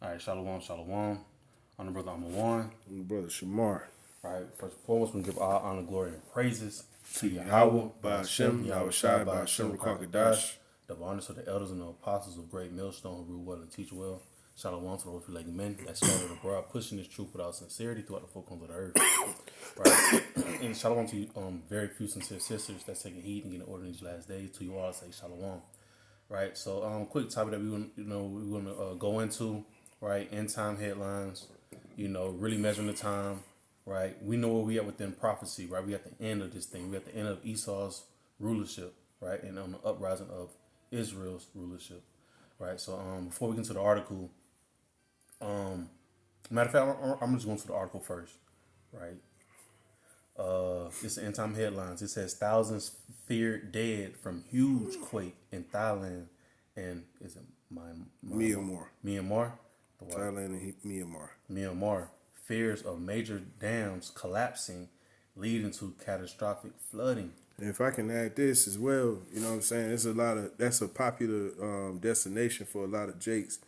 All right, shalom, shalom. I'm the brother Amawan. My brother Shamar. All right, first and foremost, we give all honor, glory, and praises To Yahweh, Yahweh, by Hashem, Yahweh Shai, by Hashem, Rakakadash. Double honors to the elders and the apostles of great millstone who rule well and teach well. Shalom to the reflecting men that scattered abroad, pushing this truth without sincerity throughout the four corners of the earth. Right? And shalom to you, very few sincere sisters that's taking heed and getting order in these last days. To you all, I say shalom. Right? So, quick topic that we want to go into. Right? End time headlines. Really measuring the time. Right? We know where we at within prophecy. Right? We at the end of this thing. We at the end of Esau's rulership. Right? And on the uprising of Israel's rulership. Right? So, before we get into the article. Matter of fact, I'm just going to the article first, right? It's the end time headlines. It says thousands feared dead from huge quake in Thailand and is it Myanmar. Myanmar? Thailand and Myanmar. Myanmar fears of major dams collapsing, leading to catastrophic flooding. And if I can add this as well, you know what I'm saying? That's a popular destination for a lot of Jakes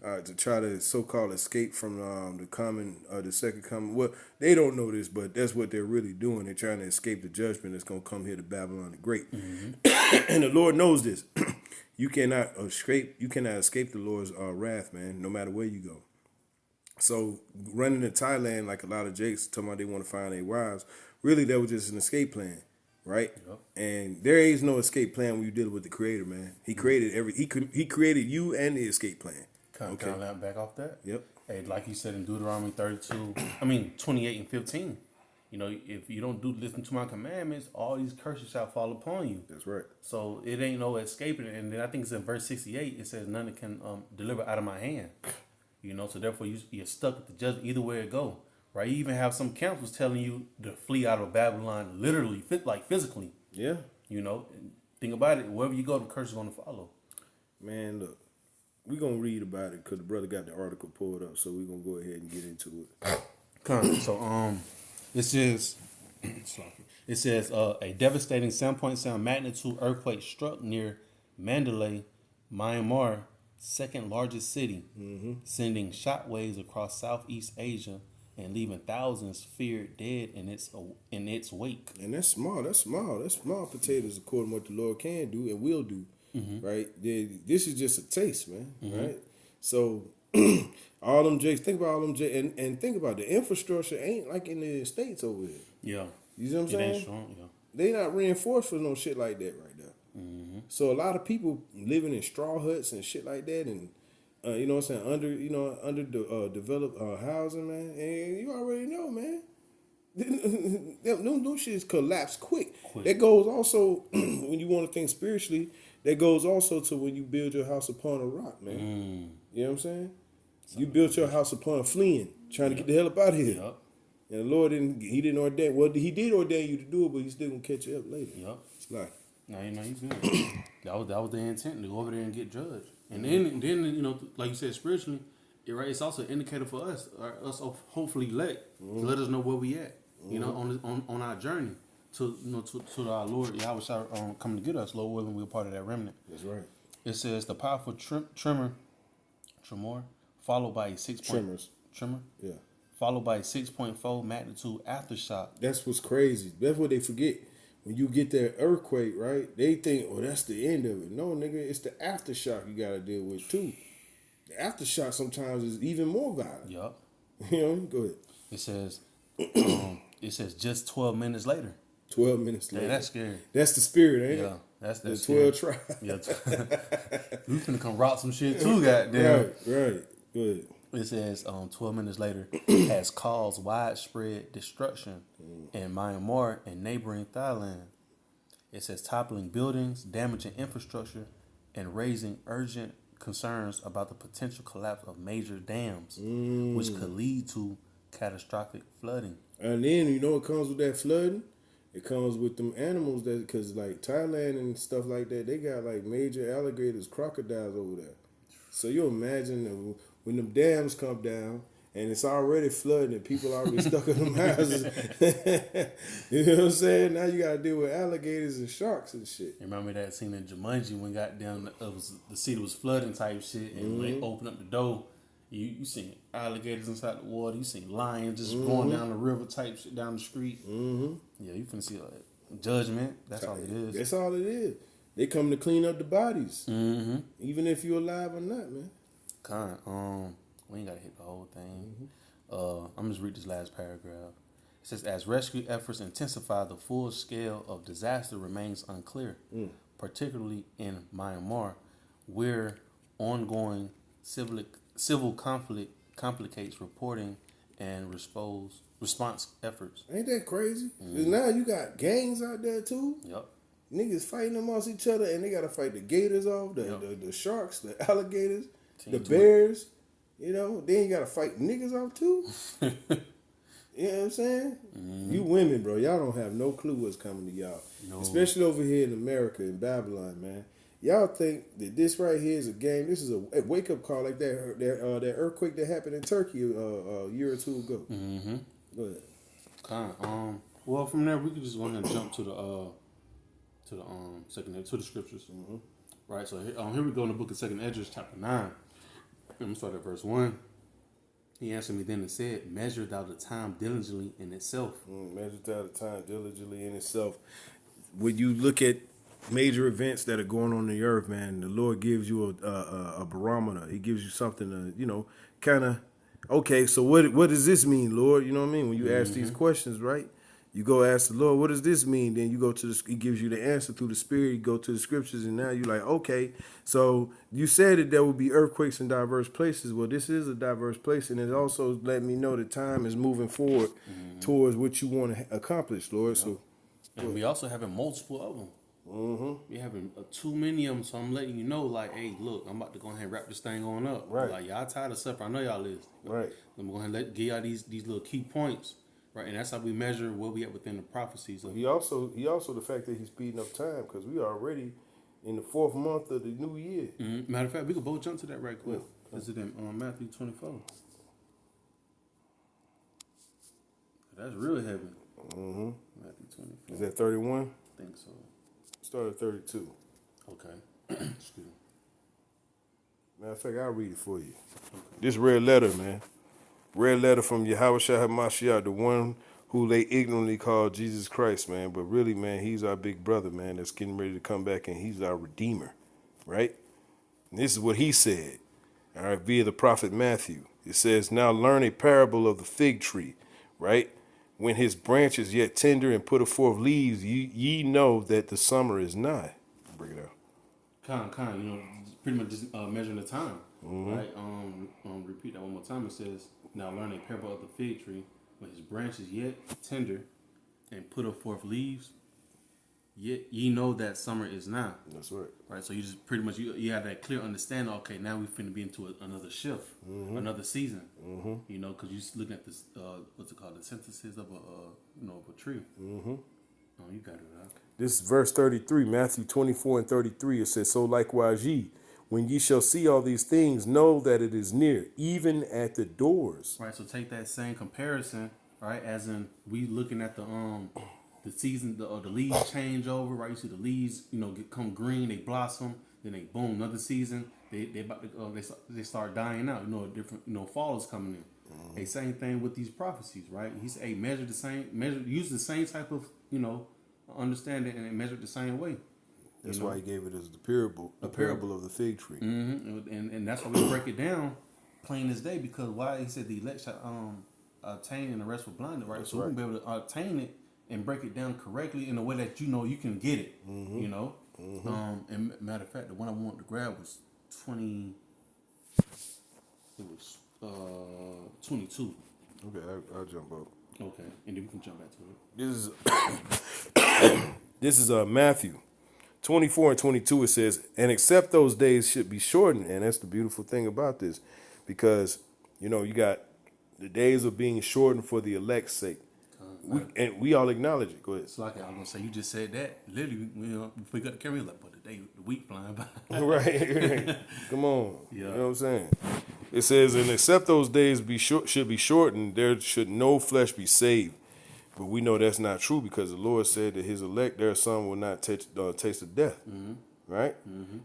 to try to so-called escape from the second coming. Well, they don't know this, but that's what they're really doing. They're trying to escape the judgment that's going to come here to Babylon the Great. And the Lord knows this. You cannot escape the Lord's wrath, man, no matter where you go. So running to Thailand, like a lot of Jakes talking about they want to find their wives, really that was just an escape plan. Right, and there is no escape plan when you deal with the Creator, man. He created He created you and the escape plan. Can I back off that? Yep. Hey, like you said in Deuteronomy 28 and 15. If you don't listen to my commandments, all these curses shall fall upon you. That's right. So it ain't no escaping. And then I think it's in verse 68. It says none can deliver out of my hand. So therefore you're stuck with the judgment either way it go. Right, you even have some councils telling you to flee out of Babylon, literally, physically. Yeah. Think about it. Wherever you go, the curse is going to follow. Man, look, we're gonna read about it because the brother got the article pulled up, so we're gonna go ahead and get into it. So, it says a devastating 7.7 magnitude earthquake struck near Mandalay, Myanmar, second largest city, sending shockwaves across Southeast Asia and leaving thousands feared dead in its wake. And that's small. That's small potatoes according to what the Lord can do and will do. Right? This is just a taste, man. Right? So all them Jakes, think about all them Jakes, and think about the infrastructure ain't like in the States over here. Yeah. You see what I'm saying? Ain't strong, yeah. They not reinforced for no shit like that right now. So a lot of people living in straw huts and shit like that, and you know what I'm saying, under developed housing, man. And you already know, man. No shit's collapse quick. That goes also when you want to think spiritually. That goes also to when you build your house upon a rock, man. You know what I'm saying? You built your house upon fleeing, trying to get the hell up out of here. Yep. And the Lord didn't ordain. Well, he did ordain you to do it, but he's still gonna catch you up later. Yep. It's like, no, you good. that was the intent, to go over there and get judged. And then like you said, spiritually, it's also an indicator for us hopefully let us know where we at. On our journey to our Lord Yahweh Shai, coming to get us. Lord willing, we're part of that remnant. that's right. It says the powerful tremor, followed by a 6 tremor, Yeah. followed by a 6.4 magnitude aftershock. That's what's crazy. That's what they forget. When you get that earthquake, right? They think, oh, that's the end of it. No, nigga, it's the aftershock you gotta deal with too. The aftershock sometimes is even more violent. Yup. Go ahead. It says just 12 minutes later. 12 minutes later. Yeah, that's scary. That's the spirit, ain't Yeah, it? that's the scary. 12 tribes. Yeah, we finna come rock some shit too, goddamn. Right. Go ahead. It says 12 minutes later has caused widespread destruction in Myanmar and neighboring Thailand. It says toppling buildings, damaging infrastructure, and raising urgent concerns about the potential collapse of major dams, which could lead to catastrophic flooding. And then, what comes with that flooding? It comes with them animals because like Thailand and stuff like that, they got like major alligators, crocodiles over there. So you imagine when them dams come down and it's already flooding and people already stuck in them houses. You know what I'm saying? Now you got to deal with alligators and sharks and shit. Remember that scene in Jumanji when goddamn the city was flooding type shit and they opened up the door You seen alligators inside the water. You seen lions just going down the river type shit down the street. Yeah, you finna see judgment. That's all it is. That's all it is. They come to clean up the bodies, even if you're alive or not, man. We ain't gotta hit the whole thing. I'm just read this last paragraph. It says, as rescue efforts intensify, the full scale of disaster remains unclear, particularly in Myanmar, where ongoing civil conflict complicates reporting and response efforts. Ain't that crazy? 'Cause now you got gangs out there too. Yep. Niggas fighting amongst each other, and they gotta fight the gators off, the sharks, the alligators, the bears. You know, then you gotta fight niggas off too. You know what I'm saying? You women, bro, y'all don't have no clue what's coming to y'all. No. Especially over here in America, in Babylon, man. Y'all think that this right here is a game. This is a wake up call, like that earthquake that happened in Turkey a year or two ago. Go ahead. Well, from there we could just go ahead and jump to the second to the scriptures. Right. So here we go in the book of 2 Esdras, chapter 9. I'm gonna start at verse 1. He answered me then and said, measure thou the time diligently in itself. Measure thou the time diligently in itself. When you look at major events that are going on the earth, man, the Lord gives you a barometer. He gives you something to, kind of, okay, so what does this mean, Lord? You know what I mean? When you ask these questions, right? You go ask the Lord, what does this mean? Then you go to He gives you the answer through the Spirit. You go to the scriptures, and now you're like, okay, so you said that there will be earthquakes in diverse places. Well, this is a diverse place, and it also let me know that time is moving forward towards what you want to accomplish, Lord. So, and we also having multiple of them. We having too many of them, so I'm letting you know, like, hey, look, I'm about to go ahead and wrap this thing on up. Right. Like, y'all tired of suffering. I know y'all is. Right. I'm going to give y'all these little key points. Right, and that's how we measure where we at within the prophecies. He also the fact that he's speeding up time, because we are already in the 4th month of the new year. Matter of fact, we could both jump to that right quick. This is in Matthew 24. That's real heavy. Matthew 24. Is that 31? I think so. Start at 32. Okay. Excuse me. Matter of fact, I'll read it for you. Okay. This red letter, man. Red letter from Yahushua HaMashiach, the one who they ignorantly call Jesus Christ, man. But really, man, he's our big brother, man, that's getting ready to come back, and he's our Redeemer, right? And this is what he said, all right, via the prophet Matthew. It says, now learn a parable of the fig tree, right? When his branch is yet tender and putteth forth leaves, ye know that the summer is nigh. Bring it out. Pretty much just measuring the time, right? Repeat that one more time. It says, now learn a parable of the fig tree, when his branch is yet tender and putteth forth leaves, yet ye know that summer is now. That's right. Right, so you just pretty much, you have that clear understanding, okay, now we're finna be into another shift, another season, because you're looking at this, what's it called, the synthesis of a tree. You got it, right? This is verse 33, Matthew 24 and 33. It says, so likewise ye, when ye shall see all these things, know that it is near, even at the doors. Right, so take that same comparison, right, as in we looking at the season, the leaves change over, right? You see the leaves, come green, they blossom, then they boom, another season, they about to, they start dying out. A different, fall is coming in. Hey, same thing with these prophecies, right? He said, hey, use the same type of, understanding and measure it the same way. That's why he gave it as the parable of the fig tree. And that's why we break it down plain as day, because why he said the elect shall attain and the rest were blinded, right? That's so right. we'll be able to attain it and break it down correctly in a way that you can get it. And matter of fact, the one I wanted to grab was 20. It was 22. Okay, I'll jump up. Okay, and then we can jump back to it. This is Matthew 24 and 22. It says, and except those days should be shortened. And that's the beautiful thing about this, because you got the days of being shortened for the elect's sake. We all acknowledge it. Go ahead. So like I was gonna say, you just said that. Literally, we got the camera, like, but the week flying by. Right. Come on. Yeah. You know what I'm saying? It says, and except those days should be shortened, there should no flesh be saved. But we know that's not true, because the Lord said that his elect, their son will not taste of death. Right?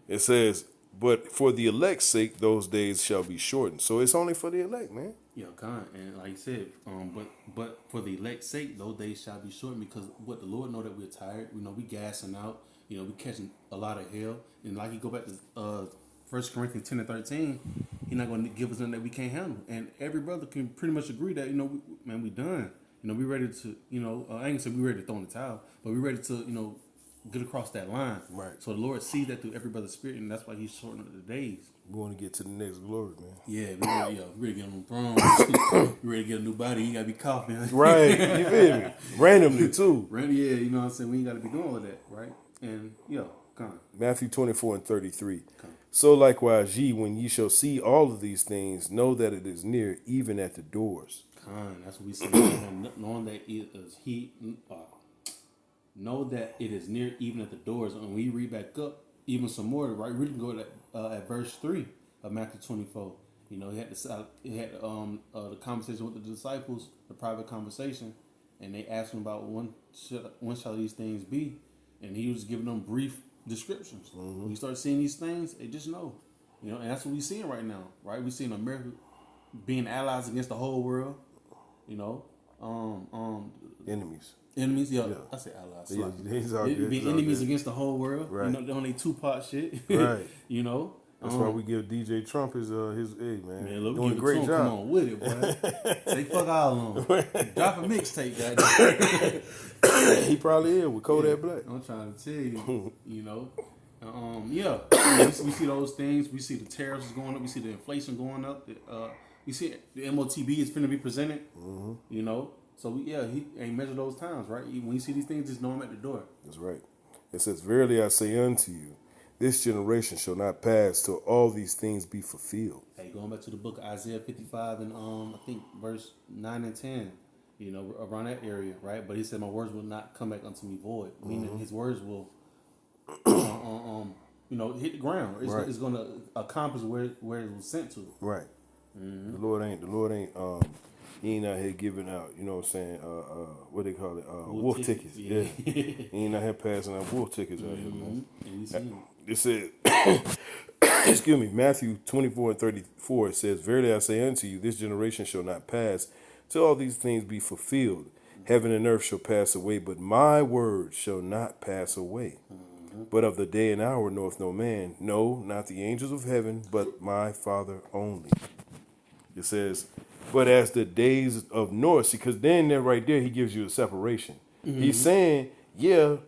It says, but for the elect's sake, those days shall be shortened. So it's only for the elect, man. Yeah, kind. And like you said, but for the elect's sake, those days shall be shortened because what the Lord know that we're tired. We know we gassing out. You know, we catching a lot of hell. And like you go back to 1 Corinthians 10 and 13, He's not going to give us nothing that we can't handle. And every brother can pretty much agree that, we done. We ready to, I ain't gonna say we ready to throw in the towel, but we ready to, get across that line. Right. So the Lord sees that through every brother's spirit, and that's why He's shortening the days. We want to get to the next glory, man. Yeah, we ready to get on the throne. We ready to get a new body. You gotta be coughing. Right, you feel me? Randomly, too. Yeah, you know what I'm saying? We ain't gotta be doing all of that, right? And, come on. Matthew 24 and 33. Come. So likewise ye, when ye shall see all of these things, know that it is near, even at the doors. That's what we say. Knowing that it is know that it is near, even at the doors. And when we read back up, even some more, right? We can go at verse 3 of Matthew 24. He had the conversation with the disciples, the private conversation, and they asked him about when shall these things be, and he was giving them brief descriptions. When you start seeing these things, they just know, and that's what we're seeing right now, right? We're seeing America being allies against the whole world, Enemies, yeah. I say allies. Yeah, be enemies against the whole world. Right. On a Tupac shit. Right. That's why we give DJ Trump his hey man. Man, look, doing a great job. Come on with it, boy. Say fuck all on. Drop a mixtape, goddamn. He probably is with Kodak Black. I'm trying to tell you, we see those things. We see the tariffs going up. We see the inflation going up. We see the MOTB is finna be presented. So he ain't measured those times, right? When you see these things, just know them at the door. That's right. It says, "Verily I say unto you, this generation shall not pass till all these things be fulfilled." Hey, going back to the book of Isaiah 55 and I think verse 9 and 10, around that area, right? But he said, "My words will not come back unto me void," meaning His words will, hit the ground. It's going to accomplish where it was sent to. Right. The Lord ain't. He ain't out here giving out, what they call it, wolf tickets. Yeah. He ain't out here passing out wolf tickets out here, man. It said, excuse me, Matthew 24 and 34, it says, "Verily I say unto you, this generation shall not pass till all these things be fulfilled. Heaven and earth shall pass away, but my word shall not pass away. But of the day and hour knoweth no man, no, not the angels of heaven, but my Father only." It says, "But as the days of Noah," because then there right there, he gives you a separation. He's saying, yeah,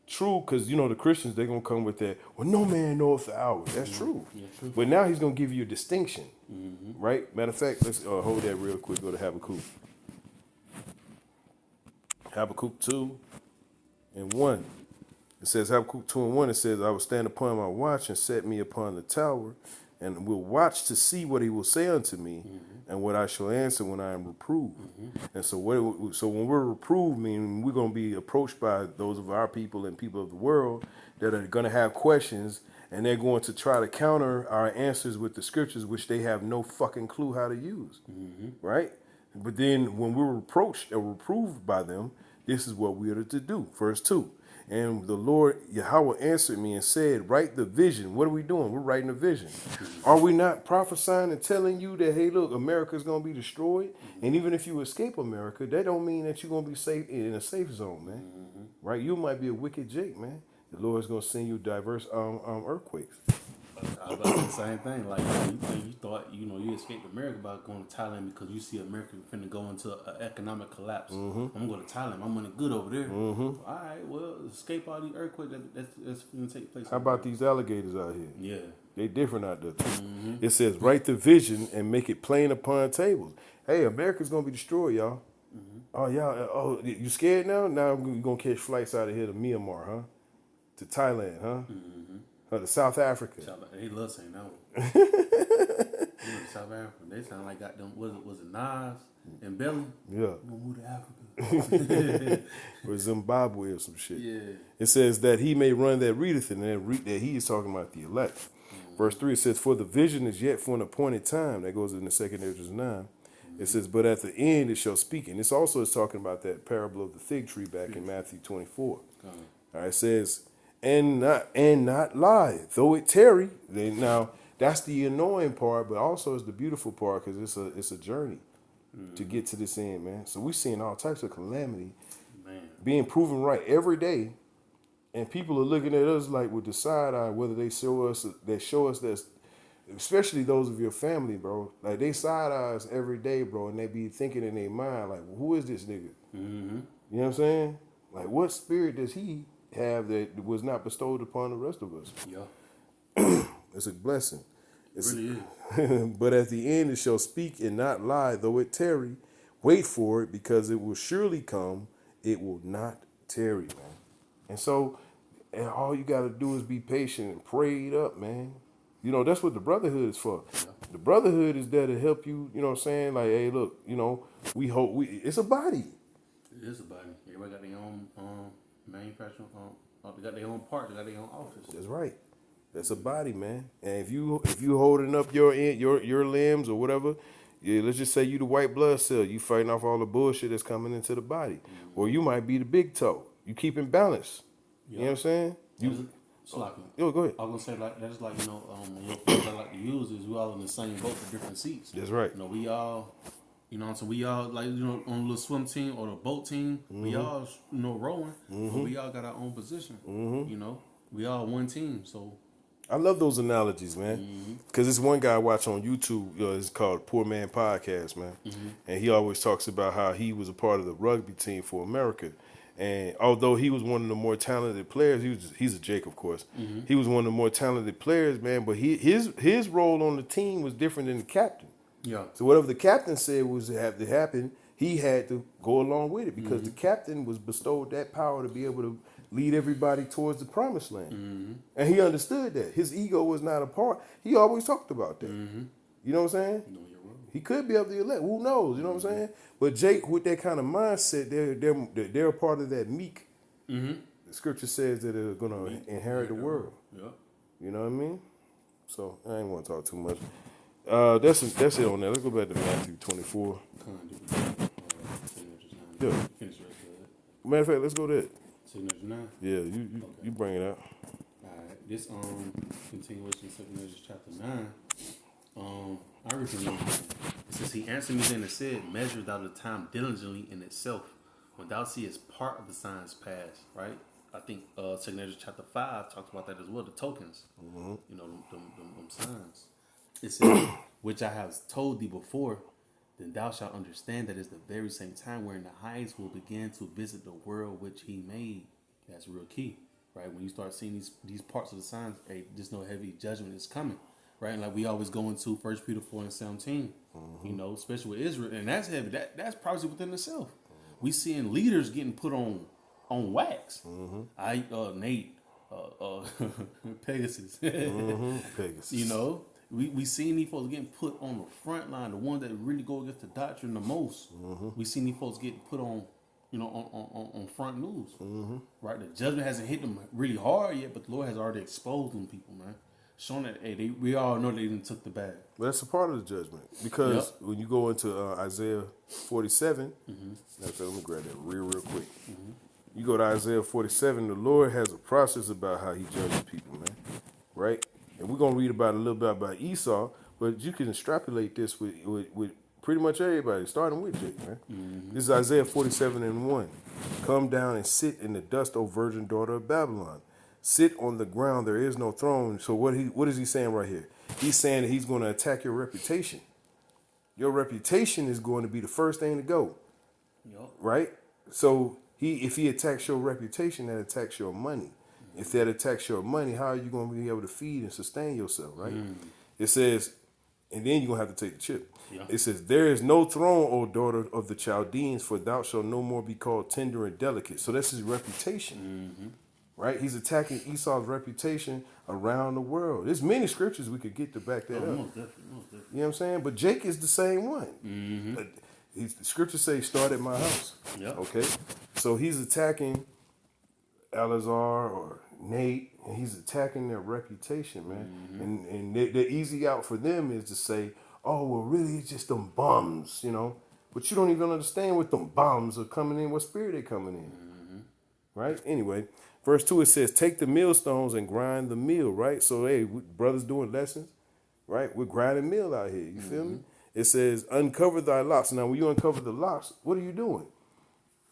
true, because, the Christians, they're going to come with that, well, no man knoweth the hour. That's true. Yeah, true. But now he's going to give you a distinction, right? Matter of fact, let's hold that real quick. Go to Habakkuk. Habakkuk 2 and 1. It says, Habakkuk 2 and 1, it says, "I will stand upon my watch and set me upon the tower, and will watch to see what he will say unto me, and what I shall answer when I am reproved." And so when we're reproved, meaning we're going to be approached by those of our people and people of the world that are going to have questions, and they're going to try to counter our answers with the scriptures, which they have no fucking clue how to use, right? But then when we're approached or reproved by them, this is what we are to do. Verse 2. "And the Lord Yahweh answered me and said, write the vision." What are we doing? We're writing a vision. "Are we not prophesying and telling you that, hey, look, America's going to be destroyed? And even if you escape America, that don't mean that you're going to be safe in a safe zone, man. Right? You might be a wicked Jake, man. The Lord's going to send you diverse earthquakes." I was about to say the same thing. Like, you thought, you escaped America by going to Thailand because you see America finna go into an economic collapse. I'm going to Thailand. My money good over there. All right, well, escape all these earthquakes that's finna take place. How about these alligators out here? Yeah. They different out there, too. It says, "Write the vision and make it plain upon tables." Hey, America's going to be destroyed, y'all. Oh, y'all, you scared now? Now you're going to catch flights out of here to Myanmar, huh? To Thailand, huh? To South Africa. They love saying that one. South Africa. They sound like got them. Was it Nas and Belly? Yeah. We'll move to Africa. Or Zimbabwe or some shit. Yeah. It says that he may run that readeth, and that he is talking about the elect. Verse 3, it says, "For the vision is yet for an appointed time." That goes in the 2nd Esdras 9. It says, "But at the end it shall speak." And this also is talking about that parable of the fig tree back in Matthew 24. All right, it says, and not lie, though it tarry. Now that's the annoying part, but also it's the beautiful part because it's a journey to get to this end, man. So we're seeing all types of calamity being proven right every day, and people are looking at us like with the side eye, whether they show us that, especially those of your family, bro. Like they side eyes every day, bro, and they be thinking in their mind like, well, who is this nigga? You know what I'm saying? Like, what spirit does he have that was not bestowed upon the rest of us? Yeah. It's a blessing. It really is. But at the end it shall speak and not lie, though it tarry. Wait for it, because it will surely come. It will not tarry, man. And so, and all you got to do is be patient and pray it up, man. You know, that's what the brotherhood is for. Yeah. The brotherhood is there to help you, you know what I'm saying? Like, hey, look, you know, it's a body. It is a body. Everybody got their own manufacturing, they got their own part, they got their own office. That's right. That's a body, man. And if you holding up your limbs or whatever, yeah, let's just say you the white blood cell, you fighting off all the bullshit that's coming into the body. Or you might be the big toe. You keeping balance. You know what I'm saying? Yo, go ahead. I was gonna say like that's like, you know, one phrase I like to use is we all in the same boat for different seats. That's right. You know, we all, you know, so we all, like, you know, on a little swim team or the boat team, we all, you know, rowing, but we all got our own position. You know, we all one team. So I love those analogies, man. Because this one guy I watch on YouTube, it's called Poor Man Podcast, man. And he always talks about how he was a part of the rugby team for America. And although he was one of the more talented players, he's a Jake, of course. He was one of the more talented players, man. But his role on the team was different than the captain. yeah, So whatever the captain said was to have to happen, he had to go along with it, because the captain was bestowed that power to be able to lead everybody towards the promised land. And he understood that. His ego was not a part. He always talked about that. You know what I'm saying? no, you're wrong. He could be up the elect. Who knows? You know what I'm saying? But Jake, with that kind of mindset, they're a part of that meek. The scripture says that they're going to inherit the world. Yeah. You know what I mean? So I ain't want to talk too much. That's it on that. Let's go back to Matthew 24. Yeah. Finish the rest of it. Matter of fact, let's go there. Signature 9. Yeah, you bring it out. Alright, this continuation of 2 Measures chapter 9. I read from it. It says, he answered me then and said, measure thou the time diligently in itself, when thou seest part of the signs pass, right? I think 2 Measures chapter 5 talks about that as well, the tokens. You know, them signs. It says, which I have told thee before, then thou shalt understand that it's the very same time wherein the highest will begin to visit the world which he made. That's real key, right? When you start seeing these parts of the signs, hey, there's no heavy judgment is coming, right? And like we always go into 1 Peter 4:17, you know, especially with Israel, and that's heavy. That's prophecy within itself. We seeing leaders getting put on wax. Nate, Pegasus, Pegasus. you know. We seen these folks getting put on the front line, the ones that really go against the doctrine the most. We seen these folks getting put on, you know, on front news. Right? The judgment hasn't hit them really hard yet, but the Lord has already exposed them people, man. Showing that, hey, we all know they didn't took the bag. But that's a part of the judgment. Because when you go into Isaiah 47, let me grab that real quick. You go to Isaiah 47, the Lord has a process about how he judges people, man. Right? And we're going to read about a little bit about Esau, but you can extrapolate this with pretty much everybody, starting with Jake, man. This is Isaiah 47:1. Come down and sit in the dust, O virgin daughter of Babylon. Sit on the ground, there is no throne. So what is he saying right here? He's saying that he's going to attack your reputation. Your reputation is going to be the first thing to go. Right? So if he attacks your reputation, that attacks your money. If that attacks your money, how are you going to be able to feed and sustain yourself, right? It says, and then you're going to have to take the chip. It says, there is no throne, O daughter of the Chaldeans, for thou shalt no more be called tender and delicate. So that's his reputation, right? He's attacking Esau's reputation around the world. There's many scriptures we could get to back that up. Most definitely. You know what I'm saying? But Jake is the same one. The scriptures say, start at my house. Okay? So he's attacking Eleazar or Nate, and he's attacking their reputation, man. And the easy out for them is to say, oh, well, really, it's just them bums, you know. But you don't even understand what them bums are coming in, what spirit they coming in. Right? Anyway, Verse 2, it says, take the millstones and grind the meal, right? So, hey, brothers doing lessons, right? We're grinding meal out here. You feel me? It says, uncover thy locks. Now, when you uncover the locks, what are you doing?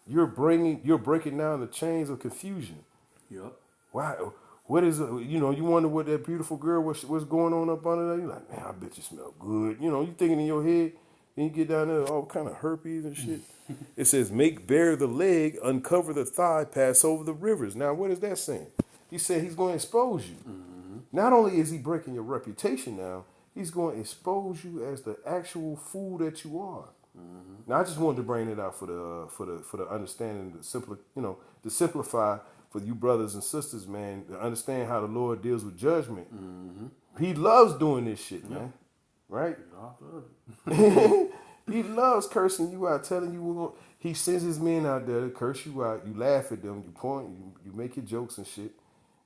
You're breaking down the chains of confusion. Yep. Wow. What is it? You know, you wonder what that beautiful girl, what's going on up under there. You're like, man, I bet you smell good. You know, you thinking in your head, then you get down there, all kind of herpes and shit. It says, make bare the leg, uncover the thigh, pass over the rivers. Now, what is that saying? He said he's going to expose you. Not only is he breaking your reputation now, he's going to expose you as the actual fool that you are. Now, I just wanted to bring it out for the understanding, to simplify for you brothers and sisters, man, to understand how the Lord deals with judgment. He loves doing this shit, man. Right? He loves cursing you out, telling you he sends his men out there to curse you out. You laugh at them, you point, you make your jokes and shit.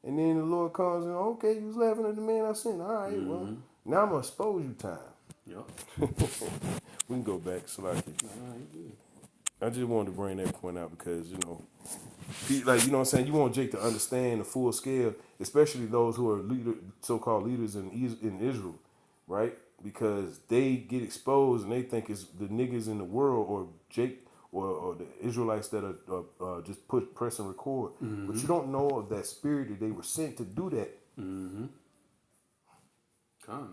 And then the Lord comes and, okay, you was laughing at the man I sent. All right, well, now I'm going to expose you time. Yep. We can go back, Salaki. I just wanted to bring that point out because, you know what I'm saying? You want Jake to understand the full scale, especially those who are so-called leaders in Israel, right? Because they get exposed and they think it's the niggas in the world or Jake or the Israelites that are just press and record. But you don't know of that spirit that they were sent to do that. Now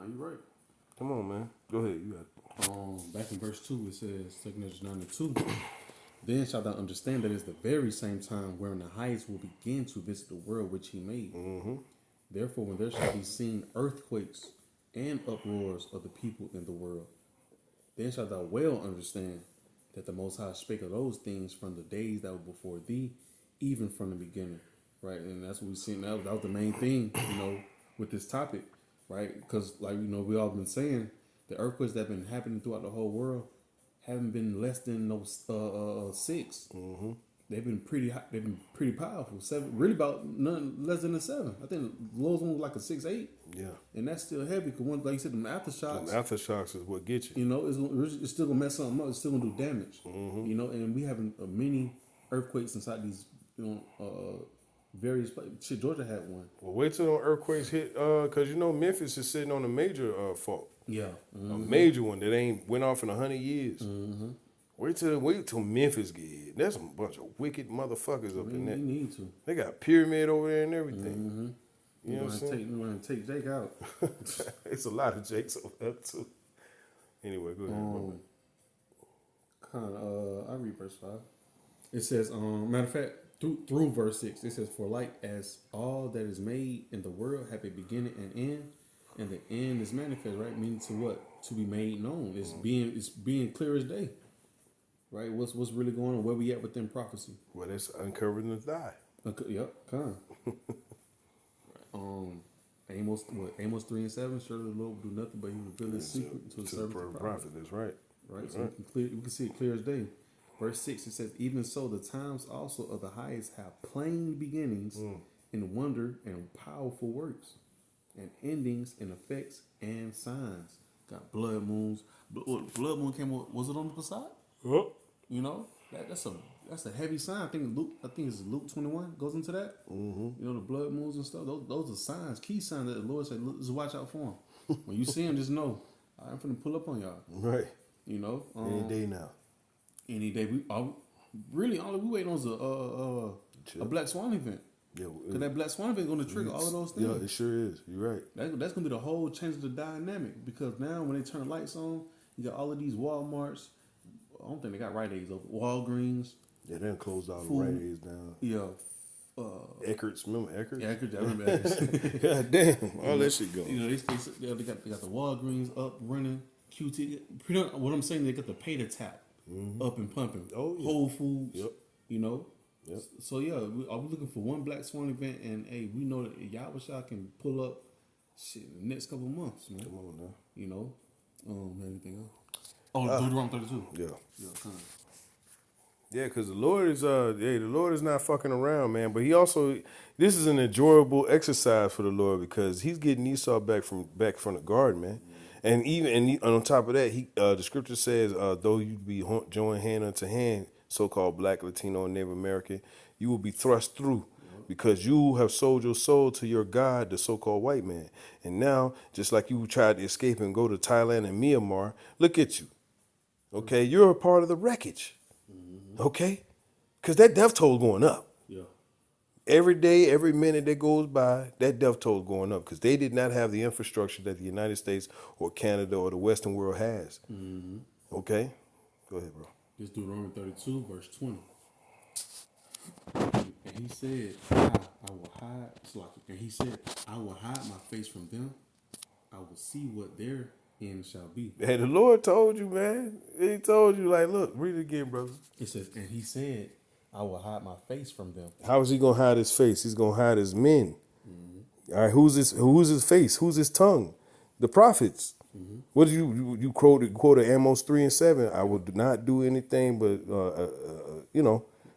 you're right. Come on, man. Go ahead. You got it. Back in verse 2, it says, 2 Ezra 9:2, then shalt thou understand that it's the very same time wherein the highest will begin to visit the world which he made. Therefore, when there shall be seen earthquakes and uproars of the people in the world, then shalt thou well understand that the Most High spake of those things from the days that were before thee, even from the beginning. Right? And that's what we seen. That was the main thing, with this topic, right? Because, we all been saying, the earthquakes that have been happening throughout the whole world haven't been less than those 6. They've been pretty high, they've been pretty powerful. 7, really about none less than a 7. I think the lowest one was like a 6-8. Yeah, and that's still heavy because like you said, them aftershocks. Aftershocks is what gets you. It's still gonna mess something up. It's still gonna do damage. And we having many earthquakes inside these various places. Shit, Georgia had one. Well, wait till the earthquakes hit, because Memphis is sitting on a major fault. Yeah, a major one that ain't went off in 100 years. Wait till Memphis get hit. There's a bunch of wicked motherfuckers up in there. You need to. They got pyramid over there and everything. You know what I'm saying? You want to take Jake out? It's a lot of Jakes over there too. Anyway, go ahead. I read verse 5. It says, matter of fact, through verse 6, it says, for like as all that is made in the world have a beginning and end, and the end is manifest, right? Meaning to what? To be made known. It's being clear as day. Right? What's really going on? Where we at within prophecy? Well, that's uncovering the die. Yep, kind of. Amos 3:7. Surely the Lord will do nothing but He will reveal His secret to His servants the prophet. That's right. Right. So we can see it clear as day. Verse 6. It says, even so, the times also of the highest have plain beginnings in wonder and powerful works, and endings in effects and signs. Got blood moons. Blood moon came. Was it on the side? Yep. That's a heavy sign. I think it's Luke 21 goes into that. The blood moons and stuff. Those are signs, key signs that the Lord said, just watch out for them. When you see them, just know I'm finna pull up on y'all. Right. Any day now. Any day. All we waiting on is a Black Swan event. Yeah, because that Black Swan event is going to trigger all of those things. Yeah, it sure is. You're right. That's going to be the whole change of the dynamic. Because now when they turn the lights on, you got all of these Walmarts. I don't think they got Rite Aids open. Walgreens. Yeah, they done closed all the Rite Aids down. Yeah. Eckerd's, remember Eckerd's? Yeah, I remember Eckerd's. God damn, all that shit goes. They got the Walgreens up running. QT. What I'm saying, they got the pay to tap up and pumping. Oh, yeah. Whole Foods. Yep. Yep. So yeah, are we looking for one Black Swan event? And hey, we know that Yahweh can pull up shit in the next couple of months, man. Come on now. Anything else? Oh, Deuteronomy 32. Yeah. Yeah, kind of. Yeah, because the Lord is not fucking around, man. But this is an enjoyable exercise for the Lord because He's getting Esau back from the garden, man. And on top of that, the scripture says, though you be joined hand unto hand, so-called Black, Latino, and Native American, you will be thrust through. because you have sold your soul to your God, the so-called white man. And now, just like you tried to escape and go to Thailand and Myanmar, look at you. Okay, you're a part of the wreckage. Okay, because that death toll going up. Yeah. Every day, every minute that goes by, that death toll is going up because they did not have the infrastructure that the United States or Canada or the Western world has. Okay, go ahead, bro. This Deuteronomy 32, verse 20. And he said, I will hide. And he said, I will hide my face from them. I will see what their end shall be. Hey, the Lord told you, man. He told you, like, look, read it again, brother. It says, and he said, I will hide my face from them. How is he gonna hide his face? He's gonna hide his men. All right, who's his face? Who's his tongue? The prophets. What did you quoted Amos 3 and 7? I will not do anything but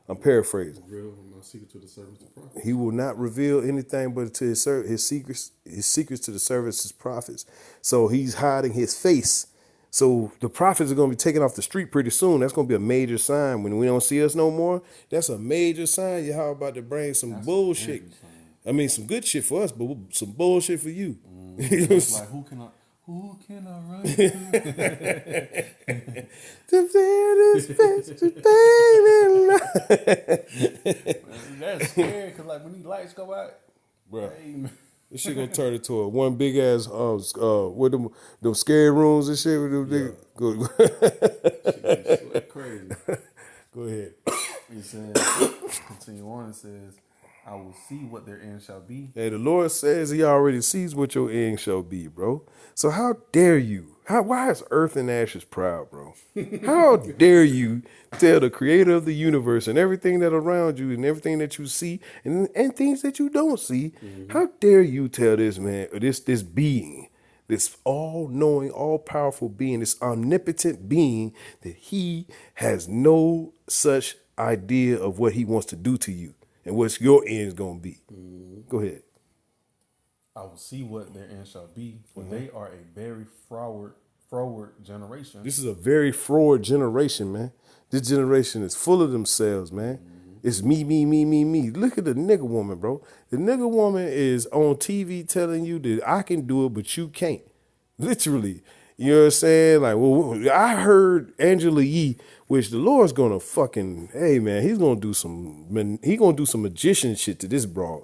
I'm paraphrasing. Reveal my secret to the servants of prophets. He will not reveal anything but to his secrets to the servants, his prophets. So he's hiding his face. So the prophets are going to be taken off the street pretty soon. That's going to be a major sign. When we don't see us no more, that's a major sign. You're about to bring some bullshit. I mean, some good shit for us, but some bullshit for you. It's like, who can I run to? That's scary because, like, when these lights go out, bro, hey, man. this shit gonna turn into a one big ass with them scary rooms and shit with them niggas. Shit crazy. Go ahead. It says, continue on. It says, I will see what their end shall be. Hey, the Lord says he already sees what your end shall be, bro. So how dare you? Why is Earth and Ashes proud, bro? How dare you tell the creator of the universe and everything that around you and everything that you see and things that you don't see, how dare you tell this man, or this being, this all-knowing, all-powerful being, this omnipotent being, that he has no such idea of what he wants to do to you and what's your end is going to be. Go ahead. I will see what their end shall be, for they are a very froward generation. This is a very froward generation, man. This generation is full of themselves, man. It's me, me, me, me, me. Look at the nigga woman, bro. The nigga woman is on TV telling you that I can do it, but you can't. Literally. You know what I'm saying? Like, well, I heard Angela Yee, which the Lord's gonna fucking, hey man, he's gonna do some magician shit to this broad.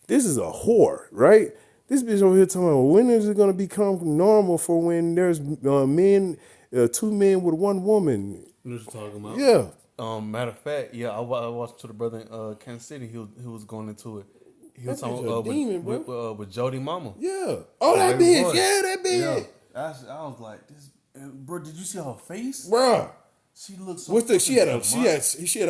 This is a whore, right? This bitch over here talking about, when is it gonna become normal for when there's two men with one woman? You know what you're talking about? Yeah. Matter of fact, yeah, I watched to the brother in Kansas City. He was going into it. He was talking with Jody Mama. Yeah. Oh, that bitch. Boy. Yeah, that bitch. Yeah. I was like, this, bro. Did you see her face, Bruh. She looked so. She had her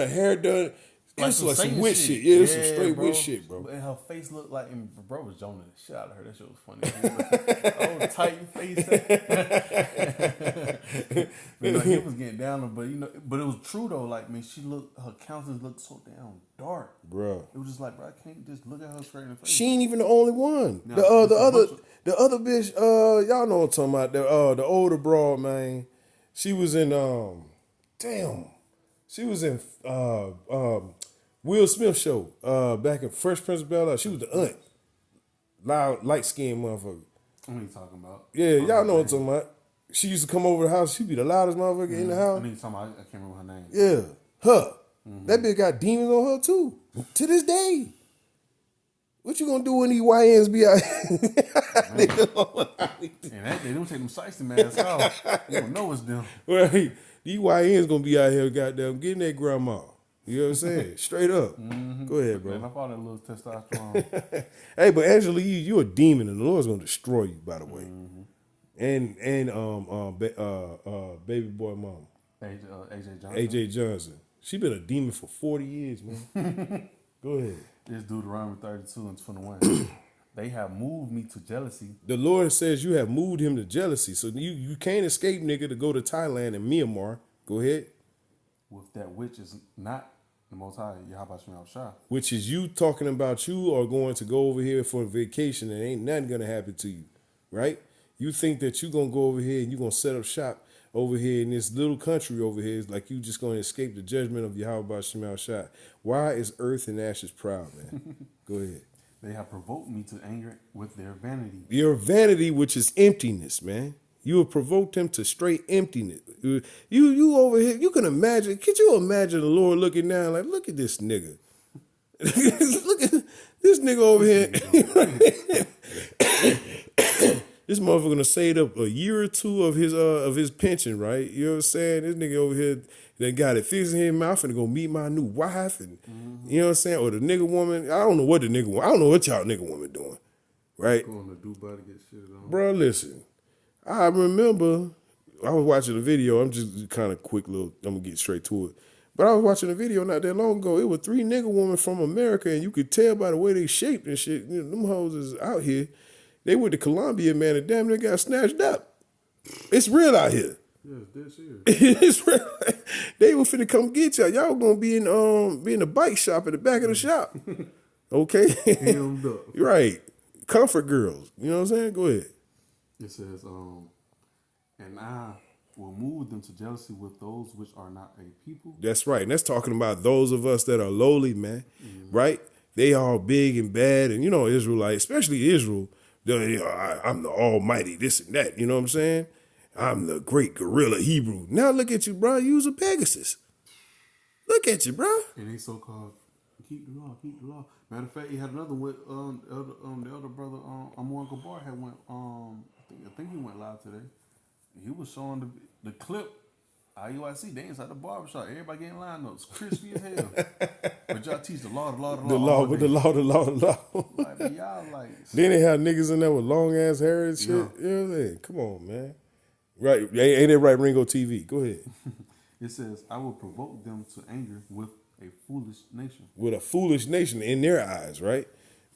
hair done. It was like some witch shit. Yeah, it was some straight witch shit, bro. And her face looked like, and bro was joning the shit out of her. That shit was funny. Oh, tight face. But he was getting down, but but it was true though. Like, man, her countenance looked so damn dark, bro. It was just like, bro, I can't just look at her straight in the face. She ain't even the only one. No, the other bitch, y'all know what I'm talking about. The older broad, man. She was in She was in Will Smith show back in Fresh Prince of Bel-Air. She was the aunt. Loud, light-skinned motherfucker. What are you talking about? Yeah, y'all know what I'm talking about. She used to come over the house. She'd be the loudest motherfucker in the house. I know you're talking about, I can't remember her name. Yeah, her. That bitch got demons on her too. To this day. What you gonna do when these YNs be out And they don't take them shiesty masks off. You don't know it's them. Right. These YNs gonna be out here goddamn getting their grandma. You know what I'm saying? Straight up. Go ahead, bro. Man, I thought that little testosterone. Hey, but Angela, you a demon, and the Lord's gonna destroy you. By the way, and baby boy mom, AJ Johnson. AJ Johnson. She been a demon for 40 years, man. Go ahead. This Deuteronomy 32 and 21. They have moved me to jealousy. The Lord says you have moved him to jealousy, so you can't escape, nigga, to go to Thailand and Myanmar. Go ahead. With that which is not the Most High, Yahweh Shem Shah. Which is you talking about you are going to go over here for a vacation and ain't nothing going to happen to you, right? You think that you're going to go over here and you're going to set up shop over here in this little country over here is like you just going to escape the judgment of Yahweh Shemal Shah. Why is earth and ashes proud, man? Go ahead. They have provoked me to anger with their vanity. Your vanity, which is emptiness, man. You have provoked him to straight emptiness. You over here, you can imagine, could you imagine the Lord looking down like, look at this nigga. Look at this nigga over here. This motherfucker gonna save up a year or two of his pension, right? You know what I'm saying? This nigga over here that got it fixed in his mouth and go meet my new wife, and you know what I'm saying? Or the nigga woman. I don't know what the nigga woman. I don't know what y'all nigga woman doing, right? Going to Dubai to get shit on. Bro, listen. I remember I was watching a video. I'm just kind of quick little. I'm gonna get straight to it. But I was watching a video not that long ago. It was 3 nigga women from America, and you could tell by the way they shaped and shit. You know, them hoes is out here. They went to Colombia, man, and damn near got snatched up. It's real out here. Yeah, it's serious. It's real. They were finna come get y'all. Y'all gonna be in the bike shop at the back of the shop. Okay? Hemmed up. Right. Comfort girls. You know what I'm saying? Go ahead. It says, and I will move them to jealousy with those which are not a people. That's right. And that's talking about those of us that are lowly, man. Right? They all big and bad. And, you know, Israelite, especially Israel, I'm the almighty, this and that. You know what I'm saying? I'm the great gorilla Hebrew. Now look at you, bro. You was a Pegasus. Look at you, bro. And they so-called keep the law, keep the law. Matter of fact, he had another with the other brother, Amon Gabar had went, I think he went live today. He was showing the clip. IUIC, they inside the barbershop. Everybody getting lined up. It's crispy as hell. But y'all teach the law. The law. Like, but y'all like. Then they have niggas in there with long ass hair and shit. Yeah. You know what I'm saying? Come on, man. Right. Ain't that right, Ringo TV? Go ahead. It says, I will provoke them to anger with a foolish nation. With a foolish nation in their eyes, right?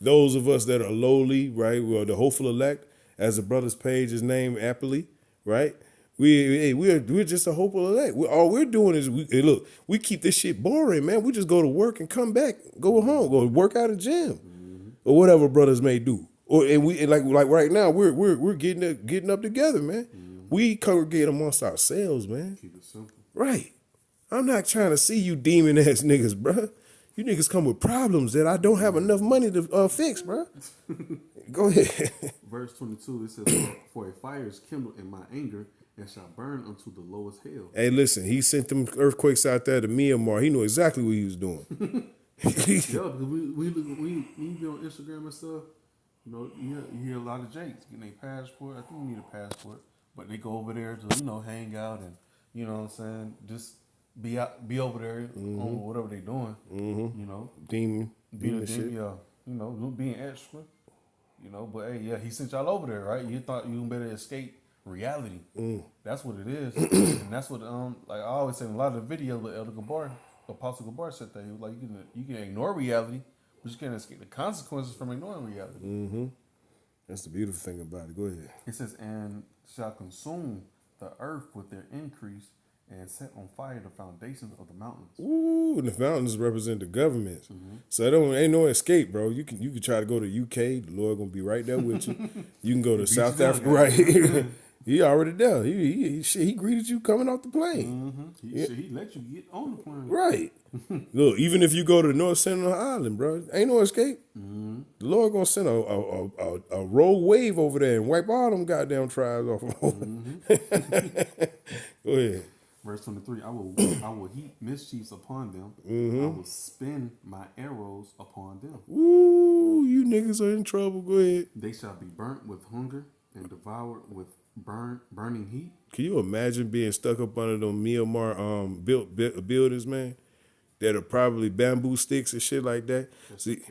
Those of us that are lowly, right? Well, the hopeful elect, as the brother's page is named aptly, right? We're just a hopeful elect. All we're doing is we keep this shit boring, man. We just go to work and come back, go home, go work out in the gym, or whatever brothers may do. And like right now we're getting up together, man. We congregate amongst ourselves, man. Keep it simple. Right. I'm not trying to see you demon ass niggas, bro. You niggas come with problems that I don't have enough money to fix, bro. Go ahead. Verse 22, it says, for a fire is kindled in my anger and shall burn unto the lowest hell. Hey, listen, he sent them earthquakes out there to Myanmar. He knew exactly what he was doing. Yeah, because we be on Instagram and stuff. You know, you hear a lot of Jakes getting their passport. I think you need a passport, but they go over there to hang out and you know what I'm saying, just be over there on whatever they doing. You know, Demon shit. yeah, you know, being extra. You know, but hey, yeah, he sent y'all over there, right? You thought you better escape reality. That's what it is, and that's what like I always say in a lot of the videos with Elder Gabar, Apostle Gabar said that he was like you can ignore reality, but you can't escape the consequences from ignoring reality. That's the beautiful thing about it. Go ahead. It says, and shall consume the earth with their increase and set on fire the foundations of the mountains. Ooh, and the mountains represent the governments. So ain't no escape, bro. You can try to go to UK. The Lord gonna be right there with you. You can go to South Africa, right? He already there. He greeted you coming off the plane. He let you get on the plane. Right. Look, even if you go to North Central Island, bro, ain't no escape. The Lord gonna send a rogue wave over there and wipe all them goddamn tribes off. Go ahead. Verse 23, I will heap mischiefs upon them. I will spin my arrows upon them. Ooh, you niggas are in trouble. Go ahead. They shall be burnt with hunger and devoured with burning heat. Can you imagine being stuck up under them Myanmar buildings, man? That are probably bamboo sticks and shit like that. See,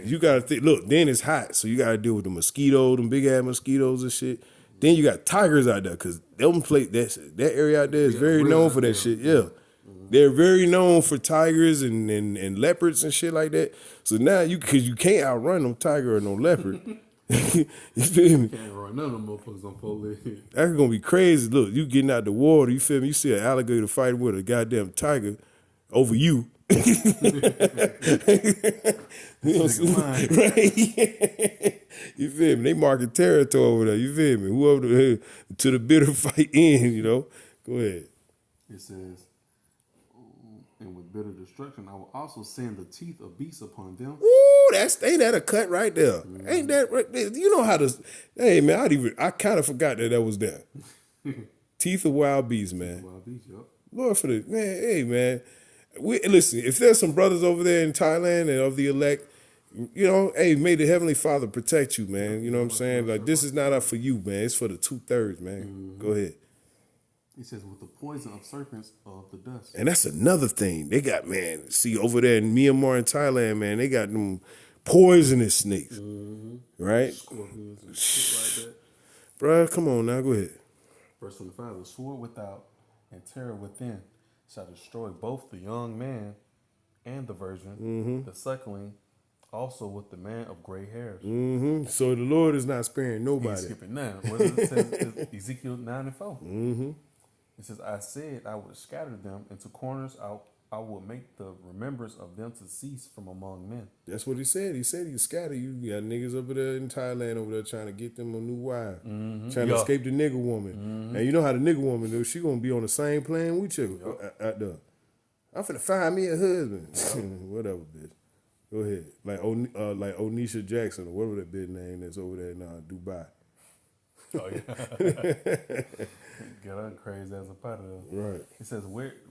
you gotta think. Look, then it's hot, so you gotta deal with the mosquitoes, them big ass mosquitoes and shit. Then you got tigers out there because that area out there is very known for that shit. Yeah. They're very known for tigers and leopards and shit like that. So now because you can't outrun them tiger or no leopard. You feel me? Can't run none of them motherfuckers on 4 legs. That's gonna be crazy. Look, you getting out the water, you feel me? You see an alligator fighting with a goddamn tiger over you. You know, right? You feel me? They marking territory over there. You feel me? Whoever to the bitter fight end, you know. Go ahead. It says, and with bitter destruction, I will also send the teeth of beasts upon them. Ooh, ain't that a cut right there? Ain't that right there? You know how to? Hey man, I kind of forgot that was there. Teeth of wild beasts, man. Wild beasts, yep. Lord for the man. Hey man, listen. If there's some brothers over there in Thailand and of the elect, you know, hey, may the Heavenly Father protect you, man. You know what I'm saying? Like this is not up for you, man. It's for the 2/3, man. Go ahead. He says, with the poison of serpents of the dust. And that's another thing. They got, man, see, over there in Myanmar and Thailand, man, they got them poisonous snakes. Right? Scorpions and shit like that. Bruh, come on now, go ahead. Verse 25, the sword without and terror within shall destroy both the young man and the virgin, the suckling, also with the man of gray hairs. So the Lord is not sparing He's nobody. skipping now. What does it say? Ezekiel 9 and 4. It says, I said I would scatter them into corners. I will make the remembrance of them to cease from among men. That's what he said. He said he scatter you. You got niggas over there in Thailand over there trying to get them a new wife. Trying to escape the nigga woman. And you know how the nigga woman do. She gonna be on the same plane with you out there. I'm finna find me a husband. Whatever, bitch. Go ahead. Like Onisha Jackson or whatever that bitch name that's over there in Dubai. Oh, yeah. Get her crazy as a part of them. Right. It says,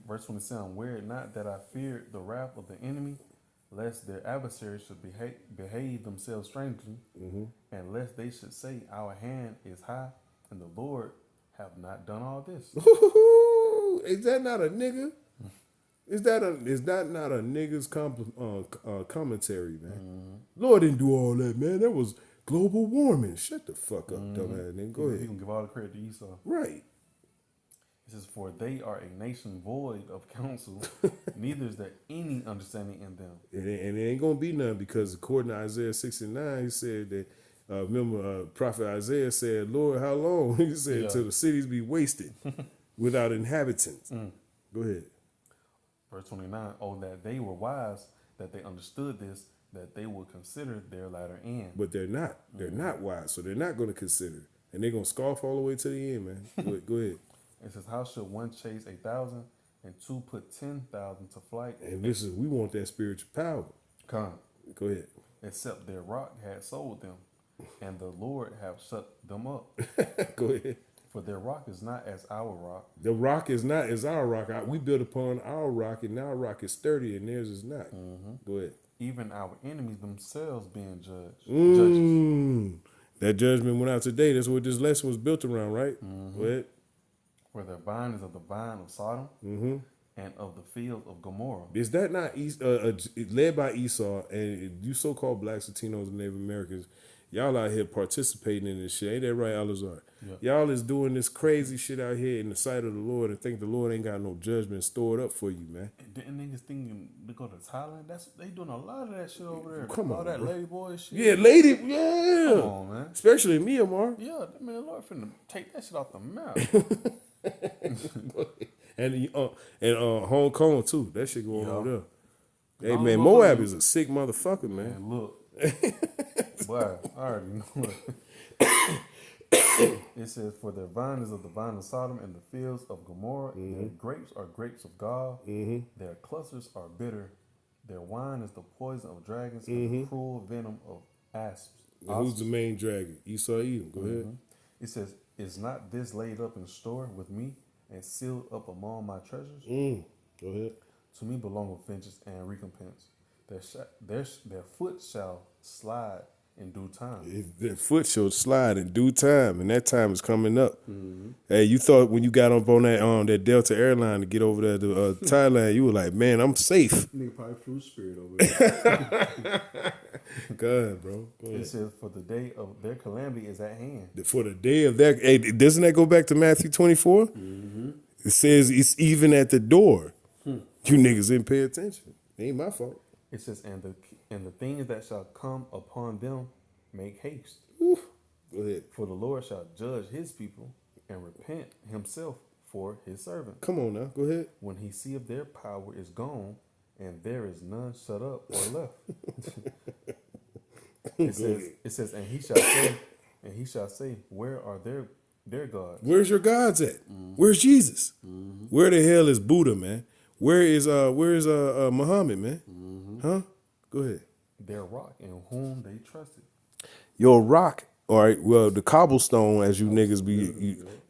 verse 27, wear it not that I feared the wrath of the enemy, lest their adversaries should behave themselves strangely, and lest they should say, our hand is high, and the Lord have not done all this. Is that not a nigga? Is that not a nigga's commentary, man? Lord didn't do all that, man. That was global warming. Shut the fuck up, dumbass nigga. Go He ahead. can give all the credit to Esau. Right. It says, for they are a nation void of counsel, neither is there any understanding in them. And it ain't gonna be none because according to Isaiah 69, he said that. Remember, Prophet Isaiah said, "Lord, how long?" He said, "Till the cities be wasted without inhabitants." Go ahead. Verse 29, oh, that they were wise, that they understood this, that they would consider their latter end. But they're not. They're not wise, so they're not going to consider, and they're gonna scoff all the way to the end, man. Go ahead. It says, how should one chase 1,000 and two put 10,000 to flight? And we want that spiritual power. Come, Go ahead. except their rock had sold them, and the Lord have shut them up. Go ahead. For their rock is not as our rock. The rock is not as our rock. We built upon our rock, and our rock is sturdy, and theirs is not. Go ahead. Even our enemies themselves being judges. That judgment went out today. That's what this lesson was built around, right? Go ahead. For their vine is of the vine of Sodom, and of the field of Gomorrah. Is that not led by Esau and you so-called blacks, Latinos, and Native Americans? Y'all out here participating in this shit. Ain't that right, Alazar? Yeah. Y'all is doing this crazy shit out here in the sight of the Lord and think the Lord ain't got no judgment stored up for you, man. And didn't niggas thinking to go to Thailand? They doing a lot of that shit over there. Come on, all that bro. lady boy shit. Yeah, lady, yeah. Come on, man. Especially in Myanmar. Yeah, man, the Lord finna take that shit off the map. And Hong Kong too. That shit going on there. Hey Long man, motherfucker. Moab is a sick motherfucker, man. Man, look. Boy, I already know it. It says, for their vine is of the vine of Sodom and the fields of Gomorrah. Their grapes are grapes of gall. Their clusters are bitter. Their wine is the poison of dragons and the cruel venom of asps. And who's the main dragon? Esau Edom. Go ahead. It says, is not this laid up in store with me and sealed up among my treasures? Go ahead. To me belong vengeance and recompense. Their foot shall slide in due time. Their foot shall slide in due time, and that time is coming up. Hey, you thought when you got up on that Delta airline to get over there to Thailand, you were like, man, I'm safe. Nigga probably flew Spirit over there. Go ahead, bro. Go ahead. It says, for the day of their calamity is at hand. For the day of that, hey, doesn't that go back to Matthew 24? It says it's even at the door. You niggas didn't pay attention. It ain't my fault. It says, and the things that shall come upon them make haste. Go ahead. For the Lord shall judge his people and repent himself for his servant. Come on now. Go ahead. When he see if their power is gone and there is none shut up or left. It says, and he shall say, where are their gods? Where's your gods at? Where's Jesus? Where the hell is Buddha, man? Where's Muhammad, man? Huh? Go ahead. Their rock in whom they trusted. Your rock, all right. Well, the cobblestone, as you niggas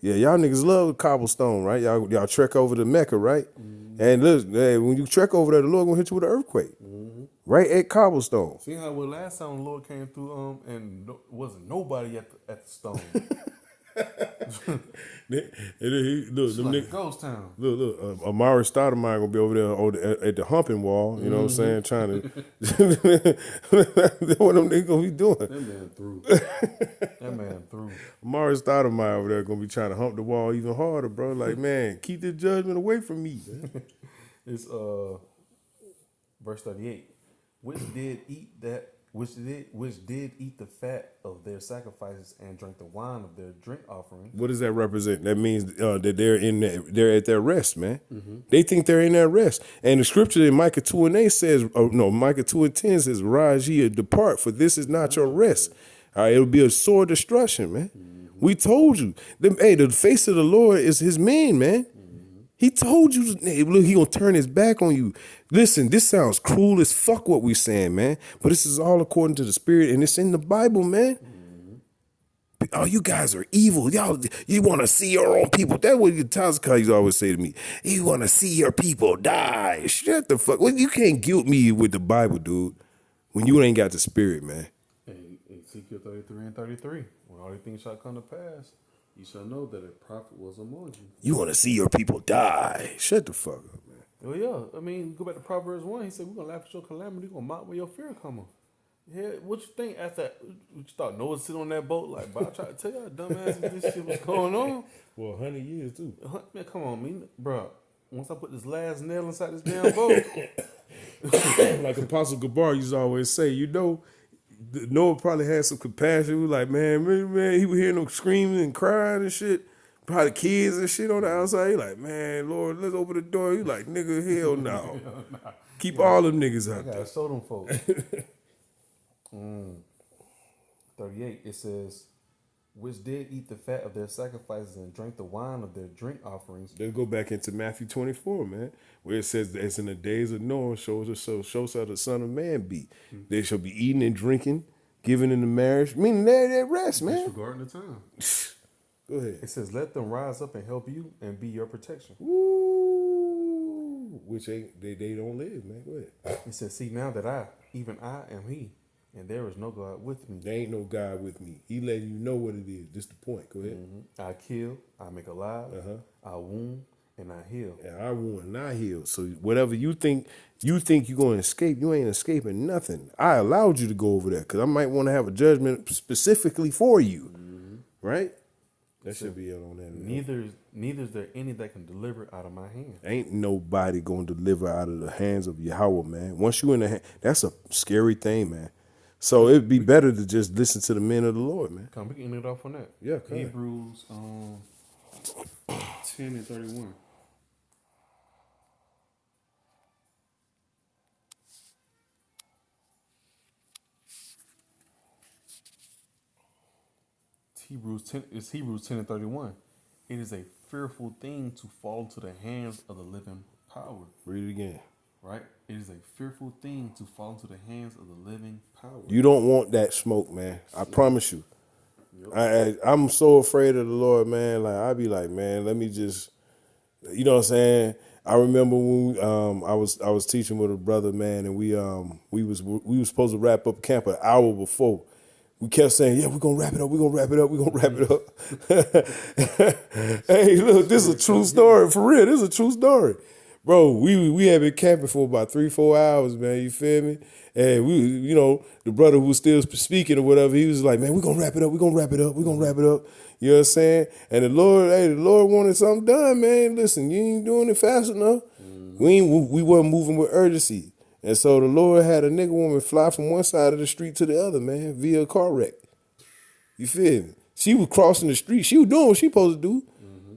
y'all niggas love cobblestone, right? Y'all trek over to Mecca, right? And look, when you trek over there, the Lord gonna hit you with an earthquake, right at cobblestone. See how last time the Lord came through, and wasn't nobody at the stone. Look, them like ghost town. Look, Amari Stoudemire gonna be over there at the humping wall. You know what I'm saying? Trying to. That's what them niggas gonna be doing. That man through. Amari Stoudemire over there gonna be trying to hump the wall even harder, bro. Like, man, keep the judgment away from me. It's verse 38. Which did eat the fat of their sacrifices and drank the wine of their drink offering. What does that represent? That means that they're at their rest, man. They think they're in their rest. And the scripture in Micah 2:8 says, Micah 2:10 says, "Rise ye and depart, for this is not your rest." All right, it'll be a sore destruction, man. We told you. The face of the Lord is his man, man. He told you, look, he gonna turn his back on you. Listen, this sounds cruel as fuck what we saying, man. But this is all according to the Spirit, and it's in the Bible, man. Oh, you guys are evil. Y'all, you want to see your own people. That's what Tazka used to always say to me. You want to see your people die. Shut the fuck. Well, you can't guilt me with the Bible, dude, when you ain't got the Spirit, man. And Ezekiel 33 and 33, when all these things shall come to pass, you shall know that a prophet was among you. You want to see your people die. Shut the fuck up, man. Well, yeah. I mean, go back to Proverbs 1. He said, we're going to laugh at your calamity. We're going to mock when your fear come. Yeah, what you think after you thought Noah sit on that boat? Like, but I tried to tell y'all, dumbass, this shit was going on. Well, 100 years, too. Man, come on, me, bro. Once I put this last nail inside this damn boat. Like Apostle Gabar used to always say, Noah probably had some compassion. He was like, man, he was hearing them screaming and crying and shit. Probably kids and shit on the outside. He like, man, Lord, let's open the door. He like, nigga, hell no. Keep all them niggas out there. I gotta show them folks. 38, it says, which did eat the fat of their sacrifices and drank the wine of their drink offerings. Let's go back into Matthew 24, man, where it says, as in the days of Noah, show shall the Son of Man be. They shall be eating and drinking, giving in the marriage, meaning they're at rest, man. Disregarding the time. Go ahead. It says, let them rise up and help you and be your protection. Ooh, which they don't live, man. Go ahead. It says, see, now that I am he, and there is no God with me. There ain't no God with me. He letting you know what it is. Just the point. Go ahead. I kill, I make alive, I wound, and I heal. And I wound and I heal. So whatever you think you're going to escape, you ain't escaping nothing. I allowed you to go over there because I might want to have a judgment specifically for you. Right? That should be it on that. Neither is there any that can deliver out of my hand. Ain't nobody going to deliver out of the hands of Yahweh, man. Once you in the hand, that's a scary thing, man. So it'd be better to just listen to the men of the Lord, man. Come, we can end it off on that. Yeah, come Hebrews 10 and 31. Hebrews 10 and 31. It is a fearful thing to fall into the hands of the living power. Read it again. Right? It is a fearful thing to fall into the hands of the living power. You don't want that smoke, man. I promise you. I'm so afraid of the Lord, man. Like, I be like, man, let me just, you know what I'm saying? I remember when I was teaching with a brother, man, and we was supposed to wrap up camp an hour before. We kept saying, yeah, we're going to wrap it up. We're going to wrap it up. We're going to wrap it up. Hey, look, this is a true story. For real, this is a true story. Bro, we had been camping for about 3-4 hours, man. You feel me? And we, the brother who was still speaking or whatever, he was like, man, we're going to wrap it up. We're going to wrap it up. We're going to wrap it up. You know what I'm saying? And the Lord wanted something done, man. Listen, you ain't doing it fast enough. We wasn't moving with urgency. And so the Lord had a nigga woman fly from one side of the street to the other, man, via a car wreck. You feel me? She was crossing the street. She was doing what she supposed to do.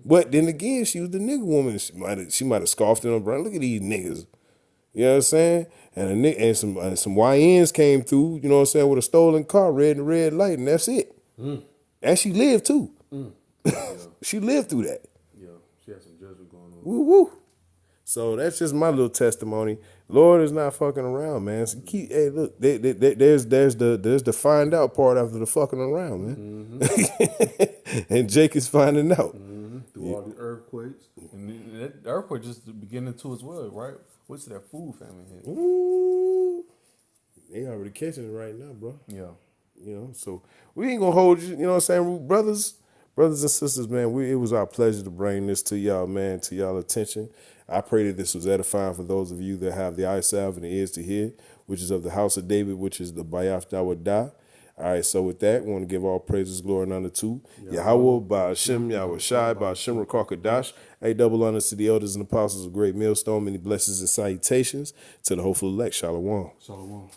But then again, she was the nigga woman. She might have scoffed in her brain. Look at these niggas. You know what I'm saying? And some YNs came through, you know what I'm saying, with a stolen car, red light, and that's it. And she lived too. She lived through that. Yeah, she had some judgment going on. Woo woo. So that's just my little testimony. Lord is not fucking around, man. So hey, look, there's the find out part after the fucking around, man. And Jake is finding out. Through all the earthquakes. And that earthquake just the beginning too as well, right? What's that food famine hit? Ooh. They already catching it right now, bro. Yeah. You know, so we ain't gonna hold you, you know what I'm saying, brothers and sisters, man. It was our pleasure to bring this to y'all, man, to y'all attention. I pray that this was edifying for those of you that have the eye salve and the ears to hear, which is of the house of David, which is the Bayaf Dawadah. All right, so with that, we want to give all praises, glory, and honor to Yahweh, Ba'ashem, Yahweh Shai, Ba'ashem, Rakakadash. A double honors to the elders and apostles of Great Millstone. Many blessings and salutations to the hopeful elect. Shalom. Shalom.